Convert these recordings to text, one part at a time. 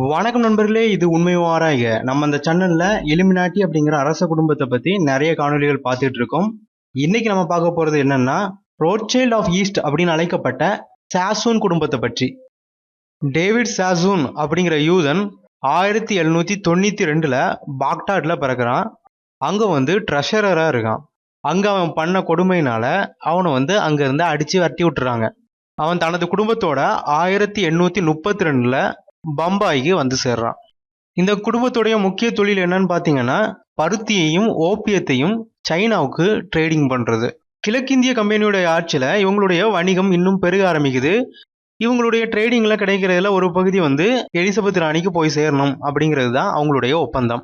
வணக்கம் நண்பர்களே, இது உண்மை ஆராய்க. நம்ம இந்த சேனல்ல எலிமினாட்டி அப்படிங்கிற அரச குடும்பத்தை பத்தி நிறைய காணொளிகள் பார்த்துட்டு இருக்கோம். இன்னைக்கு நம்ம பார்க்க போறது என்னன்னா, ரோத்சைல்ட் ஆஃப் ஈஸ்ட் அப்படின்னு அழைக்கப்பட்ட சாசூன் குடும்பத்தை பற்றி. டேவிட் சாசூன் அப்படிங்கிற யூதன் 1792ல பாக்தாட்ல பிறக்கிறான். அங்க ட்ரெஷரரா இருக்கான். அங்க அவன் பண்ண கொடுமையினால அவனை அங்க இருந்து அடிச்சு விரட்டி விட்டுறாங்க. அவன் தனது குடும்பத்தோட 1832ல பம்பாய்க்கு வந்து சேர்றான். இந்த குடும்பத்துடைய முக்கிய தொழில் என்னன்னு பாத்தீங்கன்னா, பருத்தியையும் ஓப்பியத்தையும் சைனாவுக்கு ட்ரேடிங் பண்றது. கிழக்கிந்திய கம்பெனியுடைய ஆட்சியில இவங்களுடைய வணிகம் இன்னும் பெருக ஆரம்பிக்குது. இவங்களுடைய ட்ரேடிங்ல கிடைக்கிறதுல ஒரு பகுதி எலிசபெத் ராணிக்கு போய் சேரணும் அப்படிங்கிறது தான் அவங்களுடைய ஒப்பந்தம்.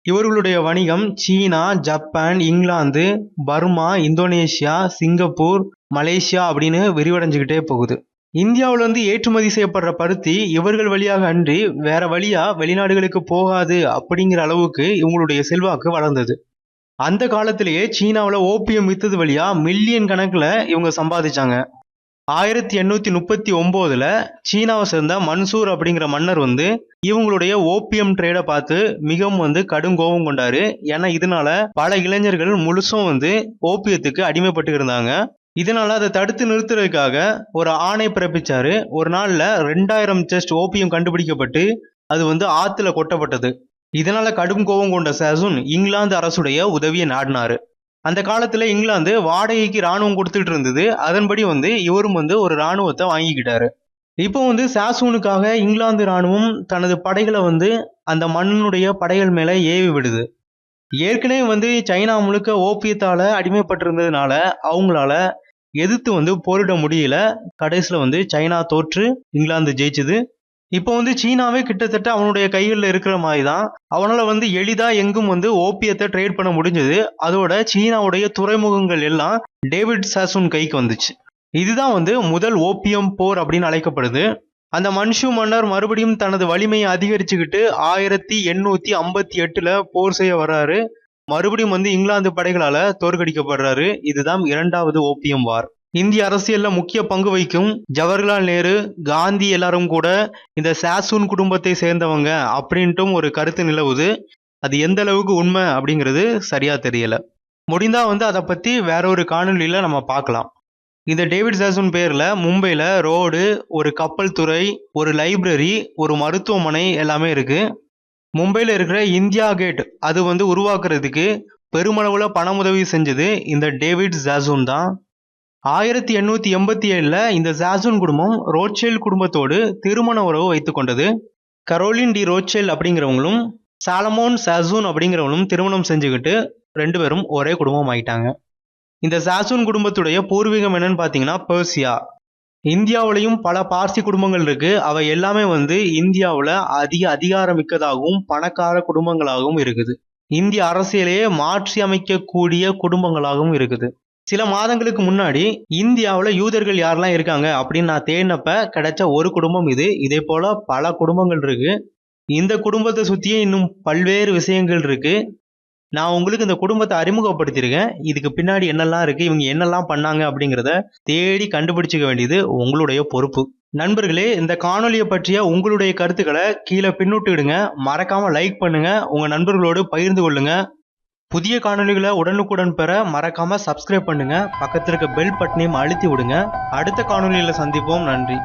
இவர்களுடைய வணிகம் China, Japan, England, Burma, Indonesia, Singapore, Malaysia அப்படின்னு விரிவடைஞ்சுக்கிட்டே போகுது. இந்தியாவிலிருந்து ஏற்றுமதி செய்யப்படுற பருத்தி இவர்கள் வழியாக அன்றி வேற வழியா வெளிநாடுகளுக்கு போகாது அப்படிங்கிற அளவுக்கு இவங்களுடைய செல்வாக்கு வளர்ந்தது. அந்த காலத்திலேயே சீனாவில் ஓபியம் வித்தது வழியா மில்லியன் கணக்குல இவங்க சம்பாதிச்சாங்க. 1839ல சீனாவை சேர்ந்த மன்சூர் அப்படிங்கிற மன்னர் இவங்களுடைய ஓபியம் ட்ரேடை பார்த்து மிகவும் கடும் கோபம் கொண்டாரு. ஏன்னா இதனால பல இளைஞர்கள் முழுசும் ஓபியத்துக்கு அடிமைப்பட்டு இருந்தாங்க. இதனால அதை தடுத்து நிறுத்துறதுக்காக ஒரு ஆணை பிறப்பிச்சாரு. ஒரு நாள்ல 2000 செஸ்ட் ஓபியம் கண்டுபிடிக்கப்பட்டு அது ஆத்துல கொட்டப்பட்டது. இதனால கடும் கோபம் கொண்ட சாசூன் இங்கிலாந்து அரசுடைய உதவியை நாடினாரு. அந்த காலத்துல இங்கிலாந்து வாடகைக்கு ராணுவம் கொடுத்துட்டு இருந்தது. அதன்படி இவரும் ஒரு ராணுவத்தை வாங்கிக்கிட்டாரு. இப்போ சாசூனுக்காக இங்கிலாந்து ராணுவம் தனது படைகளை அந்த மன்னனுடைய படைகள் மேல ஏவி விடுது. ஏற்கனவே சைனா முழுக்க ஓபியத்தால அடிமைப்பட்டிருந்ததுனால அவங்களால எதிர்த்து போரிட முடியல. கடைசியில சைனா தோற்று இங்கிலாந்து ஜெயிச்சது. இப்போ சீனாவே கிட்டத்தட்ட அவனுடைய கைகளில் இருக்கிற மாதிரி தான். அவனால எளிதா எங்கும் ஓபியத்தை ட்ரேட் பண்ண முடிஞ்சது. அதோட சீனாவுடைய துறைமுகங்கள் எல்லாம் டேவிட் சாசூன் கைக்கு வந்துச்சு. இதுதான் முதல் ஓபியம் போர் அப்படின்னு அழைக்கப்படுது. அந்த மன்சூ மன்னர் மறுபடியும் தனது வலிமையை அதிகரிச்சுக்கிட்டு 1858ல போர் செய்ய வர்றாரு. மறுபடியும் இங்கிலாந்து படைகளால தோற்கடிக்கப்படுறாரு. இதுதான் இரண்டாவது ஓபியம் வார். இந்திய அரசியல்ல முக்கிய பங்கு வகிக்கும் ஜவஹர்லால் நேரு, காந்தி எல்லாரும் கூட இந்த சாசூன் குடும்பத்தை சேர்ந்தவங்க அப்படின்ட்டும் ஒரு கருத்து நிலவுது. அது எந்த அளவுக்கு உண்மை அப்படிங்கிறது சரியா தெரியல. முடிந்தா அதை பத்தி வேற ஒரு காணொலியில நம்ம பார்க்கலாம். இந்த டேவிட் சாசூன் பேர்ல மும்பைல ரோடு, ஒரு கப்பல் துறை, ஒரு லைப்ரரி, ஒரு மருத்துவமனை எல்லாமே இருக்கு. மும்பைல இருக்கிற இந்தியா கேட் அது உருவாக்குறதுக்கு பெருமளவுல பணமுதவி செஞ்சது இந்த டேவிட் சாசூன் தான். 1887ல இந்த சாசூன் குடும்பம் ரோத்சைல்ட் குடும்பத்தோடு திருமண உறவு வைத்துக் கொண்டது. Caroline D Rothschild அப்படிங்கிறவங்களும் Solomon Sasson அப்படிங்கிறவங்களும் திருமணம் செஞ்சுக்கிட்டு 2 பேரும் ஒரே குடும்பம் ஆயிட்டாங்க. இந்த சாசூன் குடும்பத்துடைய பூர்வீகம் என்னன்னு பாத்தீங்கன்னா பெர்சியா. இந்தியாவிலையும் பல பார்சி குடும்பங்கள் இருக்கு. அவை எல்லாமே இந்தியாவில் அதிகாரமிக்கதாகவும் பணக்கார குடும்பங்களாகவும் இருக்குது. இந்திய அரசியலையே மாற்றி அமைக்கக்கூடிய குடும்பங்களாகவும் இருக்குது. சில மாதங்களுக்கு முன்னாடி இந்தியாவில் யூதர்கள் யாரெல்லாம் இருக்காங்க அப்படின்னு நான் தேடினப்ப கிடைச்ச ஒரு குடும்பம் இது. இதே போல பல குடும்பங்கள் இருக்கு. இந்த குடும்பத்தை சுத்தியே இன்னும் பல்வேறு விஷயங்கள் இருக்கு. நான் உங்களுக்கு இந்த குடும்பத்தை அறிமுகப்படுத்தியிருக்கேன். இதுக்கு பின்னாடி என்னெல்லாம் இருக்கு, இவங்க என்னெல்லாம் பண்ணாங்க அப்படிங்கிறத தேடி கண்டுபிடிச்சிக்க வேண்டியது உங்களுடைய பொறுப்பு. நண்பர்களே, இந்த காணொலியை பற்றிய உங்களுடைய கருத்துக்களை கீழே பின்னூட்டிடுங்க. மறக்காம லைக் பண்ணுங்க, உங்க நண்பர்களோடு பகிர்ந்து கொள்ளுங்க. புதிய காணொலிகளை உடனுக்குடன் பெற மறக்காம சப்ஸ்கிரைப் பண்ணுங்க. பக்கத்தில் இருக்க பெல் பட்டனையும் அழுத்தி விடுங்க. அடுத்த காணொலியில சந்திப்போம். நன்றி.